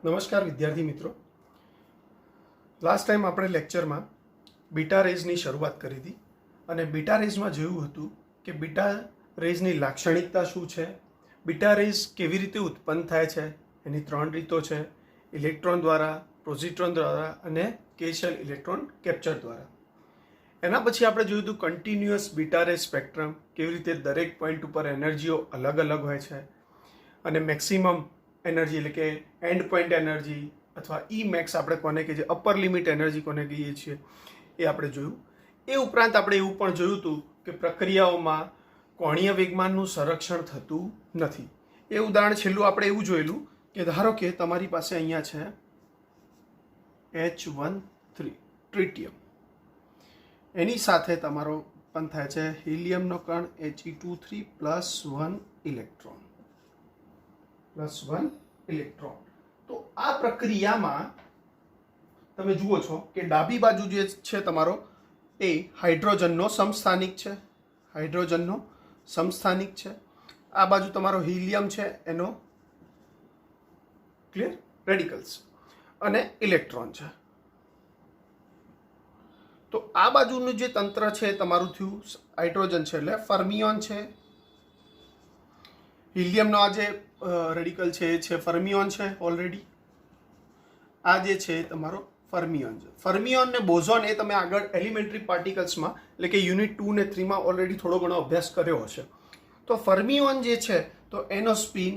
નમસ્કાર વિદ્યાર્થી મિત્રો. લાસ્ટ ટાઈમ આપણે લેક્ચરમાં બીટા રેઝની શરૂઆત કરી હતી અને બીટા રેઝમાં જોયું હતું કે બીટા રેઝની લાક્ષણિકતા શું છે, બીટા રેઝ કેવી રીતે ઉત્પન્ન થાય છે, એની 3 રીતો છે: ઇલેક્ટ્રોન દ્વારા, પોઝિટ્રોન દ્વારા અને કે શેલ ઇલેક્ટ્રોન કેપ્ચર દ્વારા. એના પછી આપણે જોયું હતું કન્ટિન્યુઅસ બીટા રેઝ સ્પેક્ટ્રમ, કેવી રીતે દરેક પોઈન્ટ ઉપર એનર્જીઓ અલગ અલગ હોય છે અને મેક્સિમમ એનર્જી એટલે કે એન્ડ પોઈન્ટ એનર્જી અથવા ઈ મેક્સ આપણે કોને કે જે અપર લિમિટ એનર્જી કોને કહીએ છીએ એ આપણે જોયું. એ ઉપરાંત આપણે એવું પણ જોયું હતું કે પ્રક્રિયાઓમાં કોણીય વેગમાનનું સંરક્ષણ થતું નથી. એ ઉદાહરણ છેલ્લું આપણે એવું જોયેલું કે ધારો કે તમારી પાસે અહીંયા છે H13 ટ્રિટિયમ, એની સાથે તમારો ઉત્પન્ન થાય છે હિલિયમનો કણ He23 +1 ઇલેક્ટ્રોન તો આ પ્રક્રિયામાં તમે જુઓ છો કે ડાબી બાજુ જે છે તમારો એ હાઇડ્રોજનનો સમસ્થાનિક છે, આ બાજુ તમારો હિલિયમ છે એનો ક્લિયર રેડિકલ્સ અને ઇલેક્ટ્રોન છે. તો આ બાજુનું જે તંત્ર છે તમારું થયું હાઇડ્રોજન છે એટલે ફર્મિયોન છે, હિલિયમનો આ જે રેડિકલ છે એ છે ફર્મિયોન છે ઓલરેડી, આ જે છે તમારો ફર્મિયોન છે. ફર્મિયોન ને બોઝોન એ તમે આગળ એલિમેન્ટરી પાર્ટિકલ્સમાં એટલે કે યુનિટ 2 ને 3 માં ઓલરેડી થોડો ઘણો અભ્યાસ કર્યો હશે. તો ફર્મિયોન જે છે તો એનો સ્પિન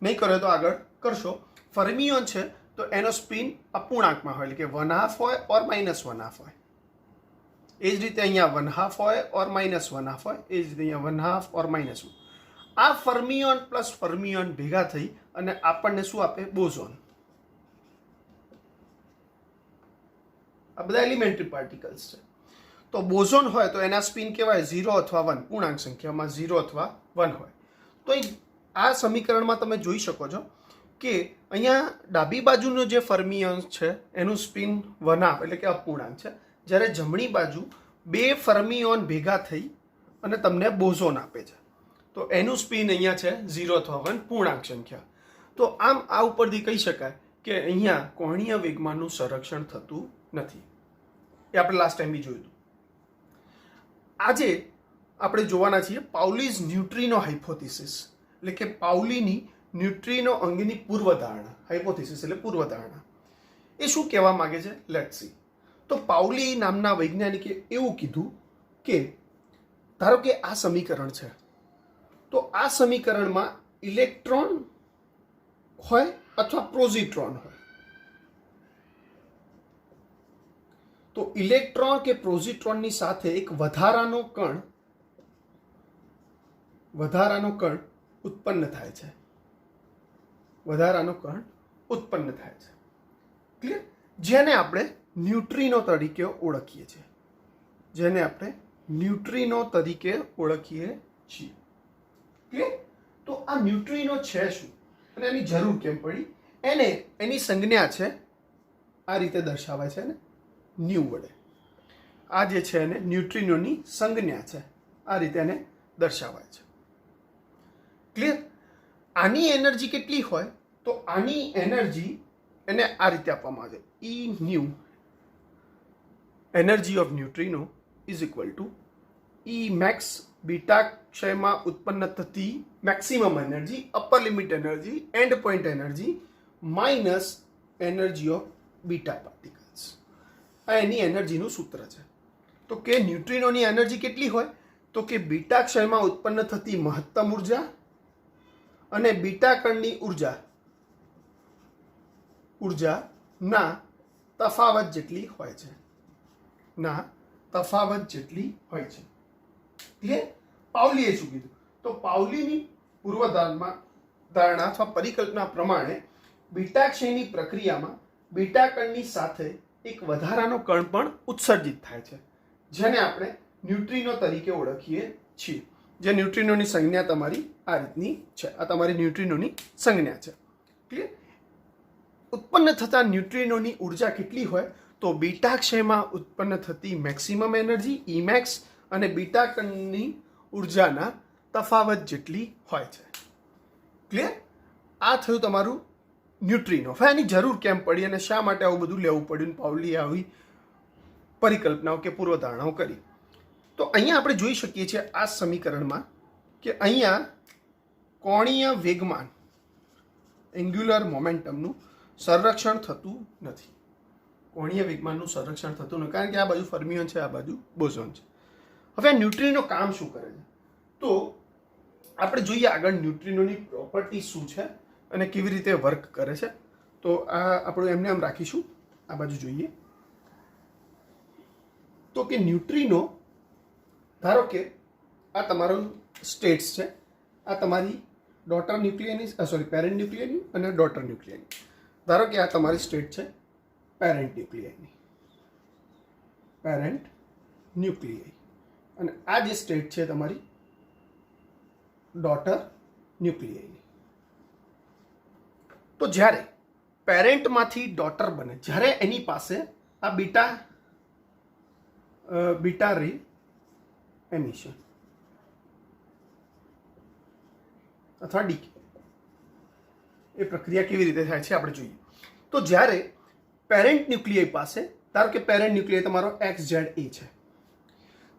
નહીં કર્યો તો આગળ કરશો. ફર્મિયોન છે તો એનો સ્પિન અપૂર્ણાંકમાં હોય એટલે કે 1/2 હોય ઓર -1/2 હોય. એ જ રીતે અહીંયા 1/2 હોય ઓર -1/2 હોય, એ જ રીતે અહીંયા 1/2 ઓર -1. આ ફર્મિયોન પ્લસ ફર્મિયોન ભેગા થઈ અને આપણને શું આપે? બોઝોન. આ બધા એલિમેન્ટરી પાર્ટિકલ્સ છે. તો બોઝોન હોય તો એના સ્પિન કહેવાય 0 અથવા 1, પૂર્ણાંક સંખ્યામાં 0 અથવા 1 હોય. તો આ સમીકરણમાં તમે જોઈ શકો છો કે અહીંયા ડાબી બાજુનો જે ફર્મિયોન છે એનું સ્પિન 1/2 એટલે કે અપૂર્ણાંક છે, જ્યારે જમણી બાજુ 2 ફર્મિયોન ભેગા થઈ અને તમને બોઝોન આપે છે. તો એનું સ્પિન અહીંયા છે 0 અથવા 1, પૂર્ણાંક સંખ્યા. તો આમ આ ઉપરથી કહી શકાય કે અહીંયા કોણીય વેગમાનનું સંરક્ષણ થતું નથી. એ આપણે લાસ્ટ ટાઈમ બી જોયું હતું. આજે આપણે જોવાના છીએ પાઉલીઝ ન્યુટ્રિનો હાઇપોથિસિસ એટલે કે પાઉલીની ન્યુટ્રિનો અંગેની પૂર્વધારણા. હાઇપોથિસિસ એટલે પૂર્વધારણા. એ શું કહેવા માંગે છે? Let's see. તો પાઉલી નામના વૈજ્ઞાનિકે એવું કીધું કે ધારો કે આ સમીકરણ છે, તો આ સમીકરણમાં ઇલેક્ટ્રોન હોય અથવા પોઝિટ્રોન હોય. તો ઇલેક્ટ્રોન કે પોઝિટ્રોનની સાથે એક વધારાનો કણ ઉત્પન્ન થાય છે. ક્લિયર? જેને આપણે ન્યુટ્રિનો તરીકે ઓળખીએ છીએ. ક્લિયર? તો આ ન્યુટ્રિનો છે શું અને એની જરૂર કેમ પડી? એની સંજ્ઞા છે આ રીતે દર્શાવાય છે ને ન્યુ વડે. આ જે છે એને ન્યુટ્રિનોની સંજ્ઞા છે, આ રીતે એને દર્શાવાય છે. ક્લિયર? આની એનર્જી કેટલી હોય? તો આની એનર્જી એને આ રીતે આપવામાં આવે છે: E nu energy of neutrino is equal to E max beta ક્ષયમાં ઉત્પન્ન થતી maximum energy, upper limit energy, end point energy minus energy of beta particles. આ એની એનર્જીનું સૂત્ર છે. તો કે ન્યુટ્રિનોની એનર્જી કેટલી હોય? તો કે બીટા ક્ષયમાં ઉત્પન્ન થતી મહત્તમ ઉર્જા અને બીટા કણની ઉર્જાના તફાવત જેટલી હોય છે. ક્લિયર? પાઉલીએ શું કીધું? તો પાઉલીની પૂર્વધારણા અથવા પરિકલ્પના પ્રમાણે બીટા ક્ષયની પ્રક્રિયામાં બીટા કણની સાથે એક વધારાનો કણ પણ ઉત્સર્જિત થાય છે, જેને આપણે ન્યુટ્રિનો તરીકે ઓળખીએ છીએ. જે ન્યુટ્રિનોની સંજ્ઞા તમારી આ રીતની છે. આ તમારી ન્યુટ્રિનોની સંજ્ઞા છે. ક્લિયર? ઉત્પન્ન થતા ન્યુટ્રિનોની ઉર્જા કેટલી હોય? તો બીટા ક્ષયમાં ઉત્પન્ન થતી મેક્સિમમ એનર્જી E મેક્સ અને બીટા કણની ઉર્જાના તફાવત જેટલી હોય છે. ક્લિયર? આ થયું તમારું ન્યુટ્રિનો. હવે આની જરૂર કેમ પડી અને શા માટે આવું બધું લેવું પડ્યું? પાઉલીએ આવી પરિકલ્પનાઓ કે પૂર્વધારણાઓ કરી. તો અહીંયા આપણે જોઈ શકીએ છીએ આ સમીકરણમાં કે અહીંયા કોણીય વેગમાન એન્ગ્યુલર મોમેન્ટમનું સંરક્ષણ થતું નથી. કોણીય વેગમાનનું સંરક્ષણ થતું નથી કારણ કે આ બાજુ ફર્મિયોન છે, આ બાજુ બોઝોન છે. હવે આ ન્યુટ્રિનો કામ શું કરે છે? તો આપણે જોઈએ આગળ ન્યુટ્રિનોની પ્રોપર્ટી શું છે અને કેવી રીતે વર્ક કરે છે. તો આ આપણે એમને આમ રાખીશું. આ બાજુ જોઈએ તો કે ન્યુટ્રિનો, ધારો કે આ તમારો સ્ટેટ્સ છે, આ તમારી ડોટર ન્યુક્લિયની પેરેન્ટ ન્યુક્લિયની અને ડોટર ન્યુક્લિયની. ધારો કે આ તમારી સ્ટેટ છે પેરેન્ટ ન્યુક્લિયની, પેરેન્ટ ન્યુક્લિયઈ, અને આ જે સ્ટેટ છે તમારી ડોટર ન્યુક્લિયઈની. તો જ્યારે પેરેન્ટમાંથી ડોટર બને, જ્યારે એની પાસે આ બીટા રે એમિશન અથવા ડીકે, એ પ્રક્રિયા કેવી રીતે થાય છે આપણે જોઈએ. તો જ્યારે પેરેન્ટ ન્યુક્લિયઈ પાસે, ધારો કે પેરેન્ટ ન્યુક્લિયઈ તમારો XZA છે,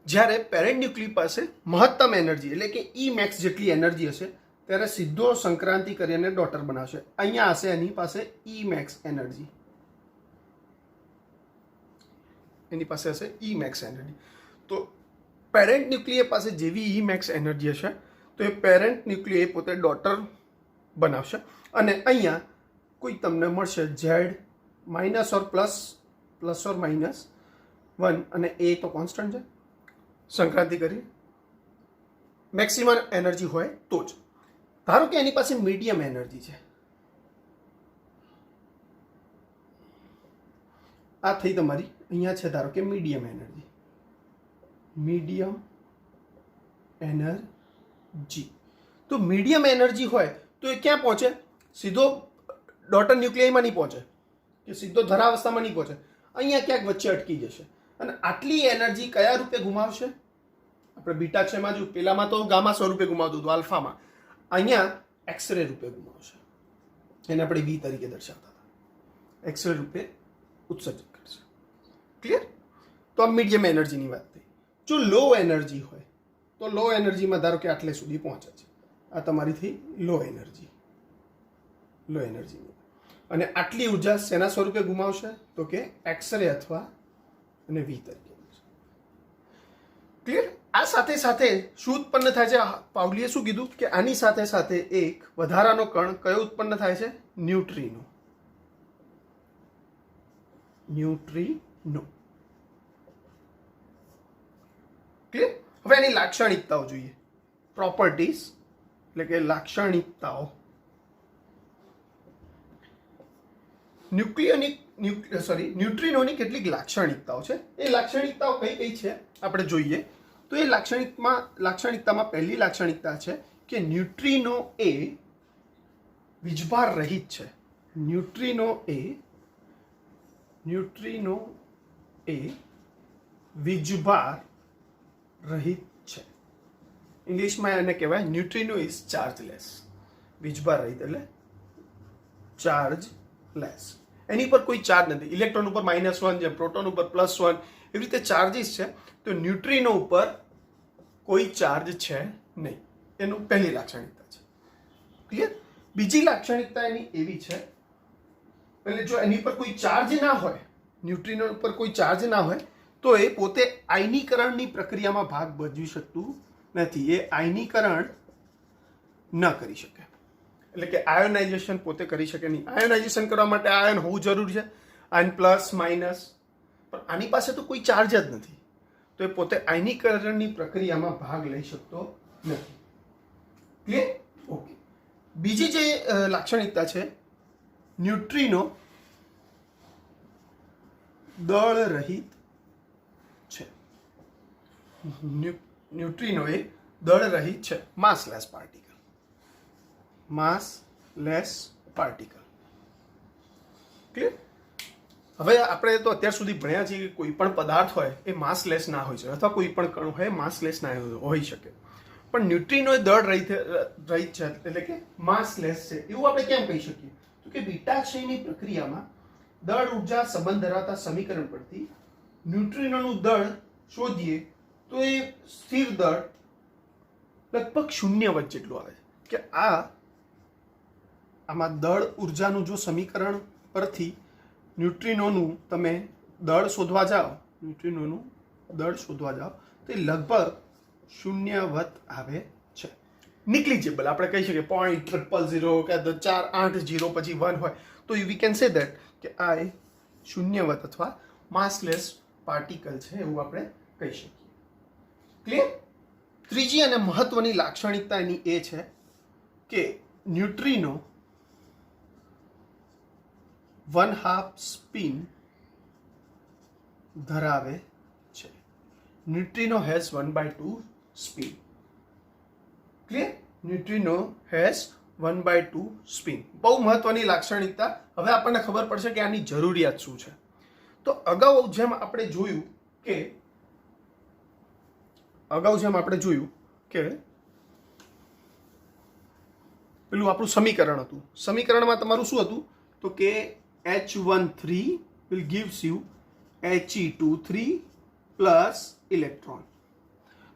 જ્યારે પેરેન્ટ ન્યુક્લિયઈ પાસે મહત્તમ એનર્જી એટલે કે E મેક્સ જેટલી એનર્જી હશે ત્યારે સીધો સંક્રાંતિ કરીને ડોટર બનાવશે. અહીંયા હશે એની પાસે E મેક્સ એનર્જી, એની પાસે હશે E મેક્સ એનર્જી. તો પેરેન્ટ ન્યુક્લિયઈ પાસે જેવી E મેક્સ એનર્જી હશે તો એ પેરેન્ટ ન્યુક્લિયઈ પોતે ડોટર બનાવશે અને અહીંયા કોઈ તમને મળશે Z minus or plus or -1 અને એ તો કોન્સ્ટન્ટ છે સંક્રાંતિ કરી મેક્સિમમ એનર્જી હોય તો જ. ધારો કે એની પાસે મીડિયમ એનર્જી છે, આ થઈ તમારી અહીંયા છે ધારો કે મીડિયમ એનર્જી, મીડિયમ એનર્જી. તો મીડિયમ એનર્જી હોય તો એ ક્યાં પહોંચે? સીધો ડોટર ન્યુક્લિયઈમાં નહીં પહોંચે કે સીધો ધરાવસ્થામાં નહીં પહોંચે, અહીંયા ક્યાંક વચ્ચે અટકી જશે. અને આટલી એનર્જી કયા રૂપે ગુમાવશે? આપણે બીટા છેમાં જો પેલામાં તો ગામા સ્વરૂપે ગુમાવતું હતું, આલ્ફામાં અહીંયા એક્સરે રૂપે ગુમાવશે. એને આપણે V તરીકે દર્શાવતા હતા, એક્સરે રૂપે ઉત્સર્જિત કરશે. ક્લિયર? તો આ મીડિયમ એનર્જીની વાત થઈ. જો લો એનર્જી હોય તો લો એનર્જીમાં ધારો કે આટલે સુધી પહોંચે છે, આ તમારી થઈ લો એનર્જી, લો એનર્જી. અને આટલી ઉર્જા શેના સ્વરૂપે ગુમાવશે? તો કે એક્સરે અથવા અને V તરીકે. ક્લિયર? આ સાથે સાથે શું ઉત્પન્ન થાય છે? પાઉલીએ શું કીધું કે આની સાથે સાથે એક વધારાનો કણ કયો ઉત્પન્ન થાય છે? ન્યુટ્રિનો. ન્યુટ્રિનો. ક્લિયર? હવે એની લાક્ષણિકતાઓ જોઈએ, પ્રોપર્ટીઝ એટલે કે લાક્ષણિકતાઓ. ન્યુટ્રિનોની કેટલીક લાક્ષણિકતાઓ છે. એ લાક્ષણિકતાઓ કઈ કઈ છે આપણે જોઈએ. તો એ લાક્ષણિકતામાં પહેલી લાક્ષણિકતા છે કે ન્યુટ્રિનો એ વીજભાર રહિત છે. ન્યુટ્રિનો એ વીજભાર રહિત છે. ઇંગ્લિશમાં એને કહેવાય ન્યુટ્રિનો ઇઝ ચાર્જલેસ. વીજભાર રહિત એટલે ચાર્જલેસ. એની પર કોઈ ચાર્જ નથી. ઇલેક્ટ્રોન ઉપર -1 છે, પ્રોટોન ઉપર +1, એવી રીતે ચાર્જીસ છે. તો ન્યુટ્રિનો ઉપર કોઈ ચાર્જ છે નહીં. એનું પહેલી લાક્ષણિકતા છે. ક્લિયર? બીજી લાક્ષણિકતા એની એવી છે, એટલે જો એની પર કોઈ ચાર્જ ના હોય, ન્યુટ્રિનો ઉપર કોઈ ચાર્જ ના હોય તો એ પોતે આયનીકરણની પ્રક્રિયામાં ભાગ ભજવી શકતું નથી. એ આયનીકરણ ન કરી શકે, એટલે કે આયોનાઇઝેશન પોતે કરી શકે નહીં. આયોનાઇઝેશન કરવા માટે આયન હોવું જરૂરી છે, આયન પ્લસ માઇનસ. પણ આની પાસે તો કોઈ ચાર્જ જ નથી, તો એ પોતે આયનીકરણની પ્રક્રિયામાં ભાગ લઈ શકતો નથી. ક્લિયર? ઓકે. બીજી જે લાક્ષણિકતા છે, ન્યુટ્રિનો દળ રહિત છે. ન્યુટ્રિનો એ દળ રહિત છે. માસલેસ પાર્ટિકલ. માસલેસ પાર્ટિકલ. ક્લિયર? હવે આપણે તો અત્યાર સુધી ભણ્યા છીએ કે કોઈ પણ પદાર્થ હોય એ માસલેસ ના હોઈ શકે, અથવા કોઈ પણ કણ હોય માસલેસ ના હોઈ શકે. પણ ન્યુટ્રિનો એ દળ રહિત છે, એટલે કે માસલેસ છે. એવું આપણે કેમ કહી શકીએ? તો કે બીટા ક્ષયની પ્રક્રિયામાં દળ ઉર્જા સંબંધ ધરાવતા સમીકરણ પરથી ન્યુટ્રિનોનું દળ શોધીએ તો એ સ્થિર દળ લગભગ 0 વચ્ચે જેટલું આવે છે કે આમાં દળ ઉર્જાનું જો સમીકરણ પરથી ન્યુટ્રિનોનું તમે દળ શોધવા જાઓ તો એ લગભગ 0 વત્ત આવે છે. નિગ્લિજેબલ આપણે કહી શકીએ 0.000 કે 480 પછી 1 હોય તો વી કેન સે ધેટ કે આ 0 વત્ત અથવા માસલેસ પાર્ટિકલ છે એવું આપણે કહી શકીએ. ક્લિયર? ત્રીજી અને મહત્વની લાક્ષણિકતા એની એ છે કે ન્યુટ્રિનો 1/2 સ્પિન ધરાવે છે. Neutrino has 1/2 spin. Clear? Neutrino has 1/2 spin. બહુ મહત્વની લાક્ષણિકતા. હવે આપણને ખબર પડશે કે આની જરૂરિયાત શું છે. તો અગાઉ જેમ આપણે જોયું કે પેલું આપણું સમીકરણ હતું. સમીકરણમાં તમારું શું હતું તો કે H13 will gives you He23 plus electron.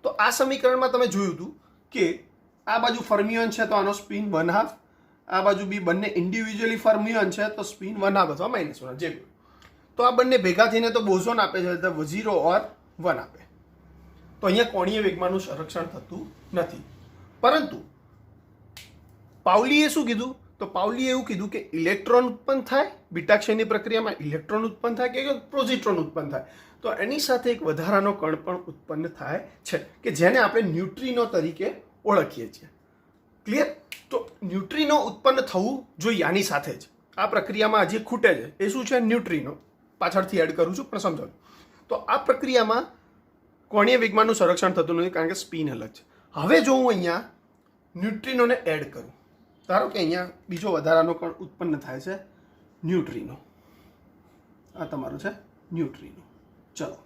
તો આ સમીકરણમાં તમે જોયું હતું કે આ બાજુ ફર્મિયોન છે તો આનો સ્પિન 1/2, આ બાજુ બી બંને ઇન્ડિવિજ્યુઅલી ફર્મિયોન છે તો સ્પિન 1/2 અથવા -1 જે તો આ બંને ભેગા થઈને તો બોઝોન આપે છે, 0 ઓર 1 આપે. તો અહીંયા કોણીય વેગમાનનું સંરક્ષણ થતું નથી. પરંતુ પાઉલીએ શું કીધું તો પાઉલીએ એવું કીધું કે ઇલેક્ટ્રોન ઉત્પન્ન થાય બીટાક્ષયની પ્રક્રિયામાં, ઇલેક્ટ્રોન ઉત્પન્ન થાય કે પોઝિટ્રોન ઉત્પન્ન થાય તો એની સાથે એક વધારાનો કણ પણ ઉત્પન્ન થાય છે કે જેને આપણે ન્યુટ્રિનો તરીકે ઓળખીએ છીએ. ક્લિયર? તો ન્યુટ્રિનો ઉત્પન્ન થવું જોઈએ આની સાથે જ. આ પ્રક્રિયામાં હજી ખૂટે છે એ શું છે? ન્યુટ્રિનો. પાછળથી એડ કરું છું પણ સમજાવું. તો આ પ્રક્રિયામાં કોણીય વેગમાનનું સંરક્ષણ થતું નથી કારણ કે સ્પિન અલગ છે. હવે જો હું અહીંયા ન્યુટ્રિનોને એડ કરું, ધારો કે અહીંયા બીજો વધારાનો કણ ઉત્પન્ન થાય છે ન્યુટ્રિનો. આ તમારું છે ન્યુટ્રિનો. ચલો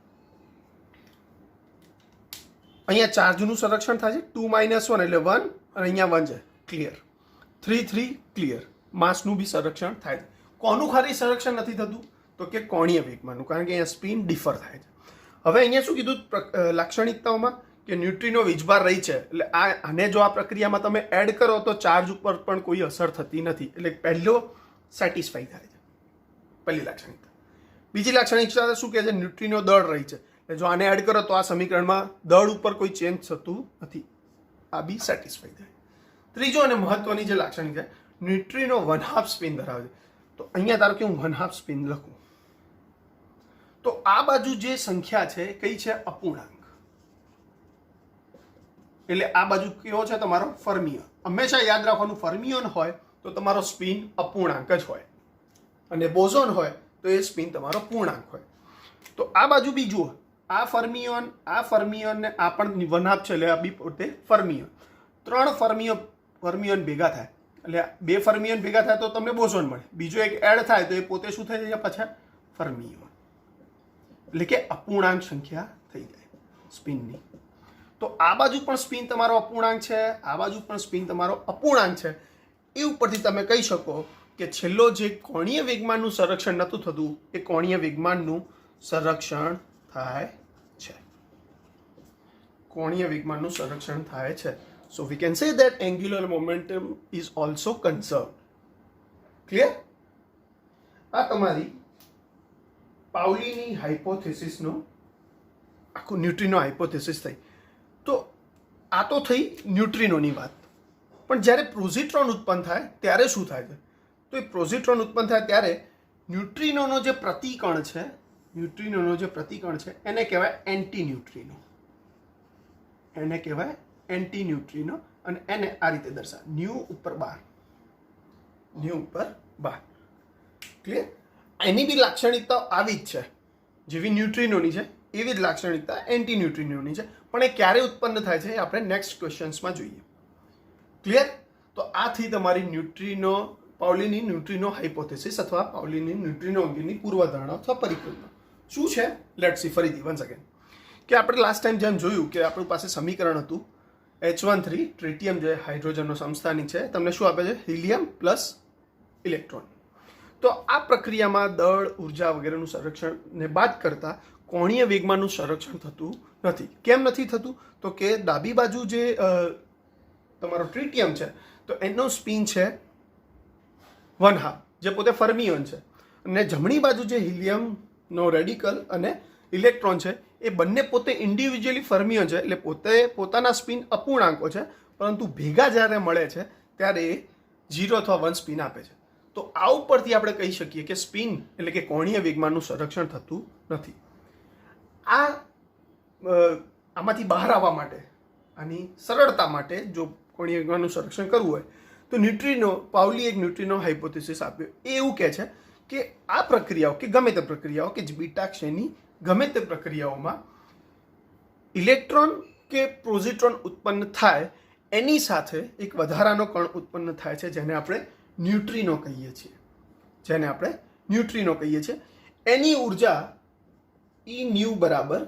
અહીંયા ચાર્જનું સંરક્ષણ થાય છે 2 - 1 એટલે 1 અને અહીંયા 1 છે. ક્લિયર? 3 3 ક્લિયર. માસનું બી સંરક્ષણ થાય છે. કોનું ખાલી સંરક્ષણ નથી થતું તો કે કોણીય વેગમાનનું, કારણ કે અહીંયા સ્પિન ડિફર થાય છે. હવે અહીંયા શું કીધું લાક્ષણિકતાઓમાં કે ન્યુટ્રિનો વીજભાર રહી છે એટલે આને જો આ પ્રક્રિયામાં તમે એડ કરો તો ચાર્જ ઉપર પણ કોઈ અસર થતી નથી. એટલે પહેલો સેટિસ્ફાઈ થાય છે, પહેલી લાક્ષણિકતા. બીજી લાક્ષણિકતા શું કહે છે? ન્યુટ્રિનો દળ રહી છે એટલે જો આને એડ કરો તો આ સમીકરણમાં દળ ઉપર કોઈ ચેન્જ થતું નથી. આ બી સેટિસ્ફાઈ થાય. ત્રીજો અને મહત્વની જે લાક્ષણિકતા ન્યુટ્રિનો 1/2 સ્પિન ધરાવે છે. તો અહીંયા ધારો કે હું 1/2 સ્પિન લખું તો આ બાજુ જે સંખ્યા છે કઈ છે? અપૂર્ણાંક. એટલે આ બાજુ કેવો છે તમારો? ફર્મિયોન. હંમેશા યાદ રાખવાનું ફર્મિયોન હોય તો તમારો સ્પિન અપૂર્ણાંક જ હોય અને બોઝોન હોય તો એ સ્પિન તમારો પૂર્ણાંક હોય. તો આ બાજુ બી જુઓ, આ ફર્મિયોન ને આ પણ 1/2 છે એટલે આ બી પોતે ફર્મિયોન. 3 ફર્મિયોન ભેગા થાય એટલે 2 ફર્મિયોન ભેગા થાય તો તમને બોઝોન મળે. બીજો એક એડ થાય તો એ પોતે શું થઈ જાય? પાછા ફર્મિયોન. એટલે કે અપૂર્ણાંક સંખ્યા થઈ જાય સ્પિનની. તો આ બાજુ પણ સ્પિન તમારો અપૂર્ણાંક છે, આ બાજુ પણ સ્પિન તમારો અપૂર્ણાંક છે. એ ઉપરથી તમે કહી શકો કે છેલ્લો જે કોણીય વેગમાનનું સંરક્ષણ નહોતું થતું એ કોણીય વેગમાનનું સંરક્ષણ થાય છે. કોણીય વેગમાનનું સંરક્ષણ થાય છે. So we can say that angular momentum is also conserved. Clear? આ તમારી પાઉલીની હાઇપોથેસિસનો આખું ન્યુટ્રિનો હાઇપોથેસિસ થઈ. તો આ તો થઈ ન્યુટ્રિનોની વાત. પણ જ્યારે પોઝિટ્રોન ઉત્પન્ન થાય ત્યારે શું થાય છે? તો એ પોઝિટ્રોન ઉત્પન્ન થાય ત્યારે ન્યુટ્રિનોનો જે પ્રતિકણ છે એને કહેવાય એન્ટી ન્યુટ્રિનો. અને એને આ રીતે દર્શાવે ન્યુ ઉપર 12. ક્લિયર? એની બી લાક્ષણિકતા આવી જ છે. જેવી ન્યુટ્રિનોની છે એવી જ લાક્ષણિકતા એન્ટી ન્યુટ્રિનોની છે. પણ એ ક્યારે ઉત્પન્ન થાય છે એ આપણે નેક્સ્ટ ક્વેશ્ચન્સમાં જોઈએ. ક્લિયર? તો આ થઈ તમારી પાઉલીની ન્યુટ્રિનો હાઇપોથેસિસ અથવા પાઉલીની ન્યુટ્રિનો અંગેની પૂર્વધારણા અથવા પરિકલ્પના શું છે? લેટ્સ સી ફરીથી વન્સ અગેન કે આપણે લાસ્ટ ટાઈમ જેમ જોયું કે આપણી પાસે સમીકરણ હતું H13 ટ્રિટિયમ જે હાઇડ્રોજનનો સમસ્થાનિક છે તમને શું આપે છે? Helium plus electron. તો આ પ્રક્રિયામાં દળ ઉર્જા વગેરેનું સંરક્ષણને બાદ કરતા કોણીય વેગમાનનું સંરક્ષણ થતું નથી. કેમ નથી થતું? તો કે ડાબી બાજુ જે તમારો ટ્રિટિયમ છે તો એનો સ્પિન છે 1/2, જે પોતે ફર્મિયોન છે, અને જમણી બાજુ જે હિલિયમનો રેડિકલ અને ઇલેક્ટ્રોન છે એ બંને પોતે ઇન્ડિવિજ્યુઅલી ફર્મિયોન છે, એટલે પોતાના સ્પિન અપૂર્ણાંકો છે, પરંતુ ભેગા જ્યારે મળે છે ત્યારે એ 0 અથવા 1 સ્પિન આપે છે. તો આ ઉપરથી આપણે કહી શકીએ કે સ્પિન એટલે કે કોણીય વેગમાનનું સંરક્ષણ થતું નથી. આમાંથી બહાર આવવા માટે, આની સરળતા માટે જો કોણીય વેગમાનનું સંરક્ષણ કરવું હોય તો પાઉલી એક ન્યુટ્રિનો હાઇપોથેસિસ આપ્યો. એ એવું કહે છે કે આ પ્રક્રિયાઓ કે ગમે તે પ્રક્રિયાઓ કે બીટા ક્ષયની ગમે તે પ્રક્રિયાઓમાં ઇલેક્ટ્રોન કે પોઝિટ્રોન ઉત્પન્ન થાય એની સાથે એક વધારાનો કણ ઉત્પન્ન થાય છે, જેને આપણે ન્યુટ્રિનો કહીએ છીએ. એની ઉર્જા E ન્યુ બરાબર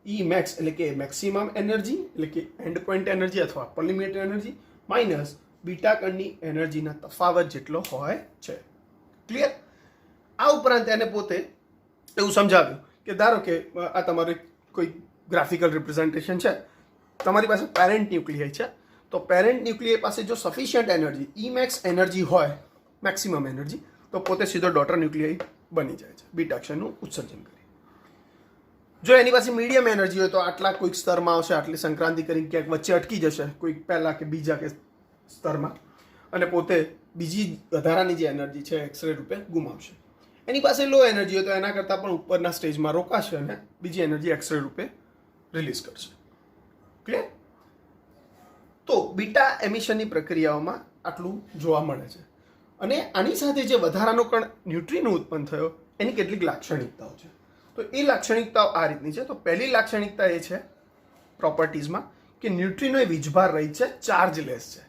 E મેક્સ એટલે કે મેક્સિમમ એનર્જી એટલે કે એન્ડ પોઈન્ટ એનર્જી અથવા પોલિમેટર એનર્જી માઇનસ બીટા કણની એનર્જીના તફાવત જેટલો હોય છે. ક્લિયર? આ ઉપરાંત એને પોતે એવું સમજાવ્યું કે ધારો કે આ તમારું કોઈ ગ્રાફિકલ રિપ્રેઝન્ટેશન છે, તમારી પાસે પેરેન્ટ ન્યુક્લિયાઈ છે, તો પેરેન્ટ ન્યુક્લિયાઈ પાસે જો sufficient energy E max energy હોય, મેક્સિમમ એનર્જી, તો પોતે સીધો ડોટર ન્યુક્લિયાઈ બની જાય છે બીટા ક્ષયનું ઉત્સર્જન કરી. જો એની પાસે મીડિયમ એનર્જી હોય તો આટલા કોઈક સ્તરમાં આવશે, આટલી સંક્રાંતિ કરીને ક્યાંક વચ્ચે અટકી જશે, કોઈક પહેલા કે બીજા કે સ્તરમાં, અને પોતે બીજી વધારાની જે એનર્જી છે એક્સરે રૂપે ગુમાવશે. એની પાસે લો એનર્જી હોય તો એના કરતાં પણ ઉપરના સ્ટેજમાં રોકાશે અને બીજી એનર્જી એક્સરે રૂપે રિલીઝ કરશે. ક્લિયર? તો બીટા એમિશનની પ્રક્રિયાઓમાં આટલું જોવા મળે છે. અને આની સાથે જે વધારાનો કણ ન્યુટ્રિનો ઉત્પન્ન થયો એની કેટલીક લાક્ષણિકતાઓ છે. તો એ લાક્ષણિકતાઓ આ રીતની છે. તો પહેલી લાક્ષણિકતા એ છે પ્રોપર્ટીઝમાં કે ન્યુટ્રિનો એ વીજભાર રહી છે, ચાર્જલેસ છે,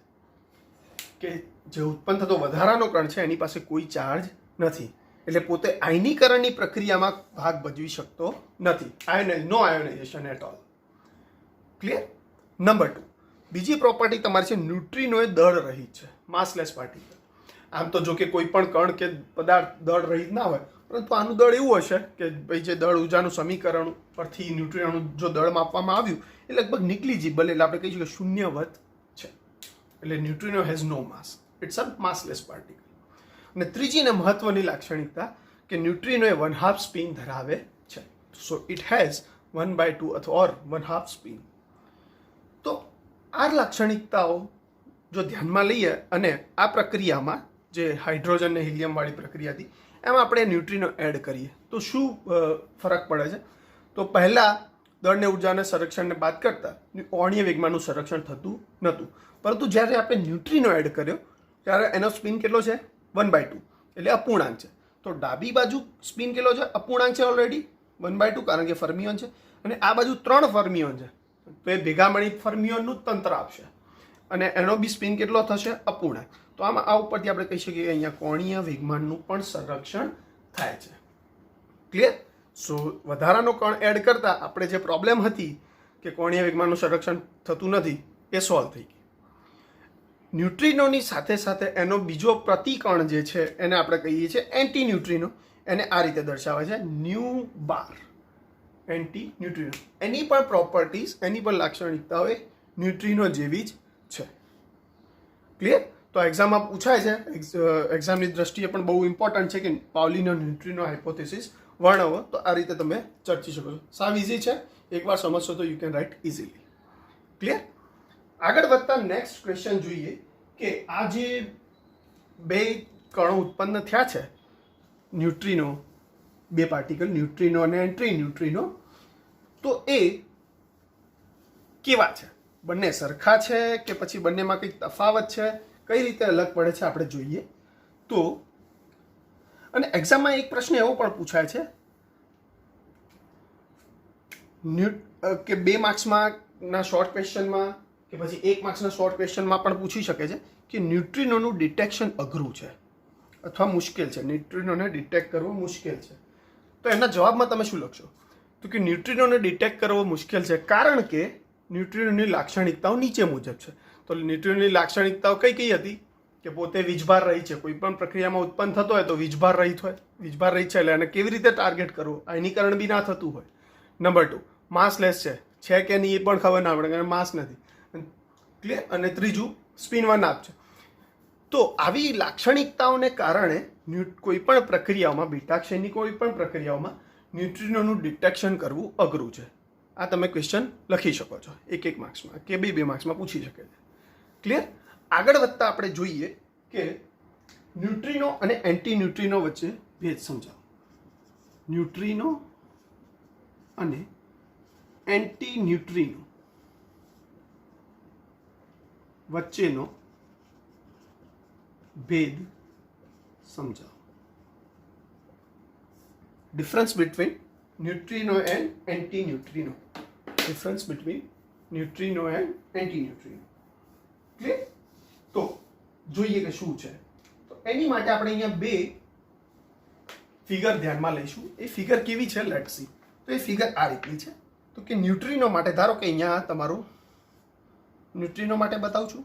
કે જે ઉત્પન્ન થતો વધારાનો કણ છે એની પાસે કોઈ ચાર્જ નથી, એટલે પોતે આયનીકરણની પ્રક્રિયામાં ભાગ ભજવી શકતો નથી. No ionization at all. Clear? Number 2, બીજી પ્રોપર્ટી તમારી છે ન્યુટ્રિનો એ દળ રહિત છે, માસલેસ પાર્ટિકલ. આમ તો જો કે કોઈ પણ કણ કે પદાર્થ દળ રહિત ના હોય, પરંતુ આનું દળ એવું હશે કે ભાઈ જે દળ ઉર્જાનું સમીકરણ પરથી ન્યુટ્રિનોનું જો દળ માપવામાં આવ્યું એ લગભગ નિગ્લિજિબલ, એટલે આપણે કહીશું કે શૂન્યવત છે. એટલે neutrino has no mass, it's a massless particle. અને ત્રીજી ને મહત્વની લાક્ષણિકતા કે ન્યુટ્રિનો એ 1/2 સ્પિન ધરાવે છે. સો ઇટ હેઝ 1/2 અથવા 1/2 સ્પિન. તો આ લાક્ષણિકતાઓ જો ધ્યાનમાં લઈએ અને આ પ્રક્રિયામાં જે હાઇડ્રોજન ને હિલિયમ વાળી પ્રક્રિયા હતી એમાં આપણે ન્યુટ્રિનો એડ કરીએ તો શું ફરક પડે છે? તો પહેલાં દળને ઉર્જાને સંરક્ષણને બાદ કરતાં કોણીય વેગમાનનું સંરક્ષણ થતું નહોતું, પરંતુ જ્યારે આપણે ન્યુટ્રિનો એડ કર્યો ત્યારે એનો સ્પિન કેટલો છે? 1/2, એટલે અપૂર્ણાંક છે. તો ડાબી બાજુ સ્પિન કેટલો છે? અપૂર્ણાંક છે ઓલરેડી 1/2, કારણ કે ફર્મિયોન છે, અને આ બાજુ 3 ફર્મિયોન છે, તો એ ભેગા મળી ફર્મિયોનનું જ તંત્ર આપશે, અને એનો બી સ્પિન કેટલો થશે? અપૂર્ણાંક. તો આમાં આ ઉપરથી આપણે કહી શકીએ કે અહીંયા કોણીય વેગમાનનું પણ સંરક્ષણ થાય છે. ક્લિયર? સો વધારાનો કણ એડ કરતા આપણે જે પ્રોબ્લેમ હતી કે કોણીય વેગમાનનું સંરક્ષણ થતું નથી એ સોલ્વ થઈ ગઈ. ન્યુટ્રિનોની સાથે સાથે એનો બીજો પ્રતિકણ જે છે એને આપણે કહીએ છીએ એન્ટી ન્યુટ્રિનો. એને આ રીતે દર્શાવે છે ન્યુ બાર, એન્ટી ન્યુટ્રિનો. એની પણ પ્રોપર્ટીઝ, એની પણ લાક્ષણિકતાઓ એ ન્યુટ્રિનો જેવી જ છે. ક્લિયર? તો એક્ઝામમાં પૂછાય છે, એક્ઝામની દ્રષ્ટિએ પણ બહુ ઇમ્પોર્ટન્ટ છે કે પાઉલીનો ન્યુટ્રિનો હાઇપોથેસિસ વર્ણવો. તો આ રીતે તમે ચર્ચી શકો છો. સાવ ઇઝી છે, એકવાર સમજશો તો you can write easily. Clear? આગળ વધતા નેક્સ્ટ ક્વેશ્ચન જોઈએ કે આ જે બે કણો ઉત્પન્ન થયા છે ન્યુટ્રિનો, બે પાર્ટિકલ ન્યુટ્રિનો અને એન્ટી ન્યુટ્રિનો, તો એ કેવા છે? બંને સરખા છે કે પછી બંનેમાં કંઈક તફાવત છે? કઈ રીતે અલગ પડે છે આપણે જોઈએ તો. અને એક્ઝામમાં એક પ્રશ્ન એવો પણ પૂછાય છે કે 2 માર્ક્સમાં ના શોર્ટ ક્વેશ્ચનમાં કે પછી 1 માર્ક્સના શોર્ટ ક્વેશ્ચનમાં પણ પૂછી શકે છે કે ન્યુટ્રિનોનું ડિટેક્શન અઘરું છે અથવા મુશ્કેલ છે, ન્યુટ્રિનોને ડિટેક્ટ કરવો મુશ્કેલ છે. તો એના જવાબમાં તમે શું લખશો? તો કે ન્યુટ્રિનોને ડિટેક્ટ કરવો મુશ્કેલ છે કારણ કે ન્યુટ્રિનોની લાક્ષણિકતાઓ નીચે મુજબ છે. તો ન્યુટ્રિનોની લાક્ષણિકતાઓ કઈ કઈ હતી? કે પોતે વીજભાર રહી છે, કોઈ પણ પ્રક્રિયામાં ઉત્પન્ન થતો હોય તો વીજભાર રહિત હોય, વીજભાર રહિત છે એટલે એને કેવી રીતે ટાર્ગેટ કરવું, આયનીકરણ બી ના થતું હોય. નંબર 2 માસલેસ છે કે નહીં એ પણ ખબર ના પડે કારણ માસ નથી, ક્લિયર. અને ત્રીજું સ્પિન 1 હાફ છે. તો આવી લાક્ષણિકતાઓને કારણે કોઈ પણ પ્રક્રિયાઓમાં, બીટા ક્ષયની કોઈ પણ પ્રક્રિયાઓમાં ન્યુટ્રિનોનું ડિટેક્શન કરવું અઘરું છે. આ તમે ક્વેશ્ચન લખી શકો છો 1 માર્ક્સમાં કે 2 માર્ક્સમાં પૂછી શકે છે, ક્લિયર. આગળ વધતા આપણે જોઈએ કે ન્યુટ્રિનો અને એન્ટી ન્યુટ્રિનો વચ્ચે ભેદ સમજાવો. ન્યુટ્રિનો અને એન્ટી ન્યુટ્રિનો વચ્ચેનો ભેદ સમજાવો. Difference between neutrino and anti neutrino. Difference between neutrino and anti neutrino. Clear. તો જોઈએ કે શું છે. તો એની માટે આપણે અહીંયા 2 ફિગર ધ્યાનમાં લઈશું. એ ફિગર કેવી છે લેટ્સ સી. તો એ ફિગર આ રીતની છે. તો કે ન્યુટ્રિનો માટે ધારો કે અહીંયા તમારું ન્યુટ્રિનો માટે બતાવું છું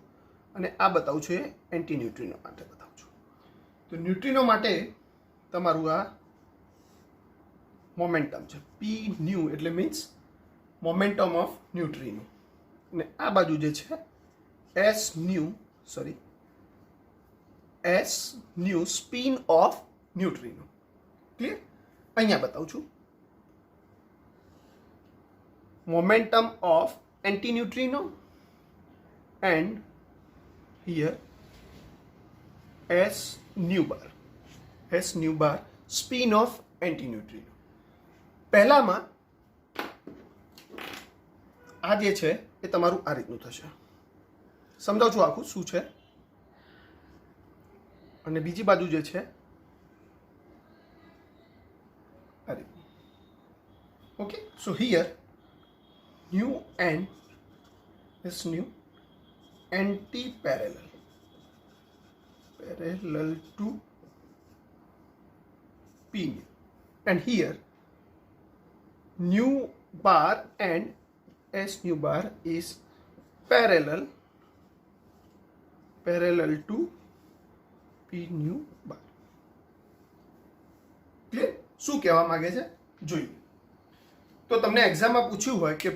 અને આ બતાવું છું એ એન્ટી ન્યુટ્રિનો માટે બતાવું છું. તો ન્યુટ્રિનો માટે તમારું આ મોમેન્ટમ છે, પી ન્યુ એટલે મીન્સ મોમેન્ટમ ઓફ ન્યુટ્રિનો, અને આ બાજુ જે છે S new spin of neutrino. Clear. અહીંયા બતાવું છું momentum of anti neutrino and here S nu bar spin of anti neutrino. પહેલામાં આ જે છે એ તમારું આ રીતનું થશે. સમજાવું છું આખું શું છે. અને બીજી બાજુ જે છે આ રીતનું. Okay. So here new and is new anti-parallel to P new, and here new bar and S new bar is parallel to P new bar. Clear. શું કહેવા માંગે છે જોઈએ. તો તમને એક્ઝામમાં પૂછ્યું હોય કે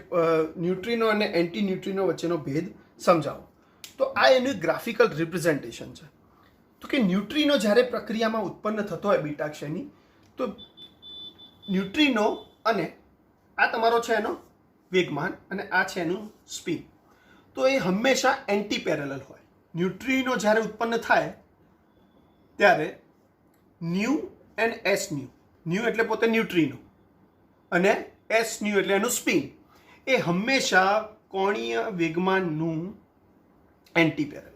ન્યુટ્રિનો અને એન્ટી ન્યુટ્રિનો વચ્ચેનો ભેદ સમજાવો, તો આ એનું ગ્રાફિકલ રિપ્રેઝન્ટેશન છે. તો કે ન્યુટ્રિનો જ્યારે પ્રક્રિયામાં ઉત્પન્ન થતો હોય બીટાક્ષયની, તો ન્યુટ્રિનો અને આ તમારો છે એનો વેગમાન અને આ છે એનું સ્પિન, તો એ હંમેશા એન્ટી પેરેલલ હોય. ન્યુટ્રિનો જ્યારે ઉત્પન્ન થાય ત્યારે ન્યુ એન્ડ એસ ન્યુ એટલે પોતે ન્યુટ્રિનો અને એસ ન્યુ એટલે એનું સ્પિન, એ હંમેશા કોણીય વેગમાનનું એન્ટી પેરેલલ.